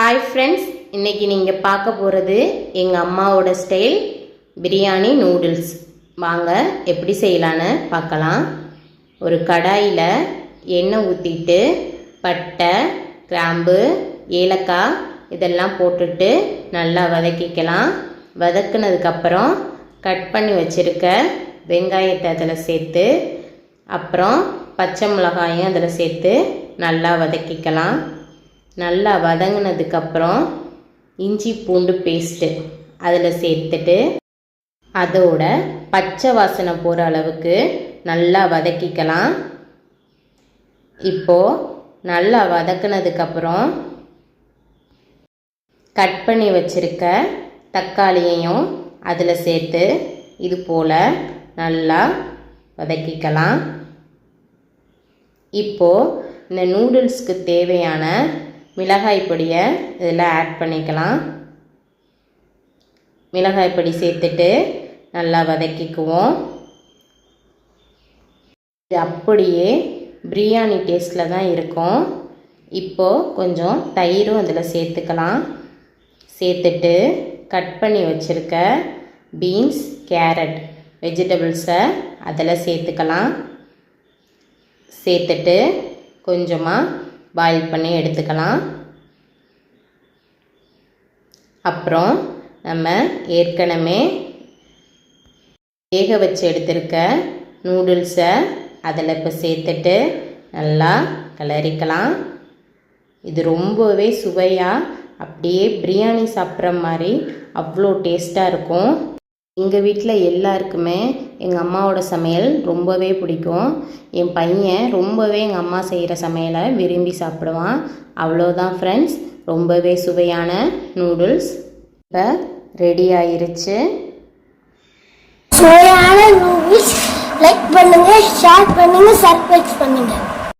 Hi friends, இன்றைக்கி நீங்கள் பார்க்க போகிறது எங்கள் அம்மாவோட ஸ்டைல் பிரியாணி நூடுல்ஸ். வாங்க எப்படி செய்யலான்னு பார்க்கலாம். ஒரு கடாயில் எண்ணெய் ஊற்றிட்டு பட்டை, கிராம்பு, ஏலக்காய் இதெல்லாம் போட்டுட்டு நல்லா வதக்கிக்கலாம். வதக்குனதுக்கப்புறம் கட் பண்ணி வச்சுருக்க வெங்காயத்தை அதில் சேர்த்து, அப்புறம் பச்சை மிளகாயும் அதில் சேர்த்து நல்லா வதக்கிக்கலாம். நல்லா வதங்கினதுக்கப்புறம் இஞ்சி பூண்டு பேஸ்ட்டு அதில் சேர்த்துட்டு அதோட பச்சை வாசனை போகிற அளவுக்கு நல்லா வதக்கிக்கலாம். இப்போது நல்லா வதக்கினதுக்கப்புறம் கட் பண்ணி வச்சுருக்க தக்காளியையும் அதில் சேர்த்து இது போல் நல்லா வதக்கிக்கலாம். இப்போது இந்த நூடுல்ஸ்க்கு தேவையான மிளகாய் பொடியை இதில் ஆட் பண்ணிக்கலாம். மிளகாய் பொடி சேர்த்துட்டு நல்லா வதக்கிக்குவோம். இது அப்படியே பிரியாணி டேஸ்ட்டில் தான் இருக்கும். இப்போது கொஞ்சம் தயிரும் அதில் சேர்த்துக்கலாம். சேர்த்துட்டு கட் பண்ணி வச்சுருக்க பீன்ஸ், கேரட் வெஜிடபிள்ஸை அதில் சேர்த்துக்கலாம். சேர்த்துட்டு கொஞ்சமாக பாயில் பண்ணி எடுத்துக்கலாம். அப்புறம் நம்ம ஏற்கனவே வேக வச்சு எடுத்துருக்க நூடுல்ஸை அதில் இப்போ சேர்த்துட்டு நல்லா கிளறிக்கலாம். இது ரொம்பவே சுவையாக அப்படியே பிரியாணி சாப்பிட்ற மாதிரி அவ்வளோ டேஸ்ட்டாக இருக்கும். எங்கள் வீட்டில் எல்லாருக்குமே எங்கள் அம்மாவோட சமையல் ரொம்பவே பிடிக்கும். என் பையன் ரொம்பவே எங்கள் அம்மா செய்கிற சமையலை விரும்பி சாப்பிடுவான். அவ்வளோதான் ஃப்ரெண்ட்ஸ், ரொம்பவே சுவையான நூடுல்ஸ் இப்போ ரெடி ஆயிருச்சு. சுவையான நூடுல்ஸ் லைக் பண்ணுங்கள், ஷேர் பண்ணுங்கள், சப்ஸ்கிரைப் பண்ணுங்கள்.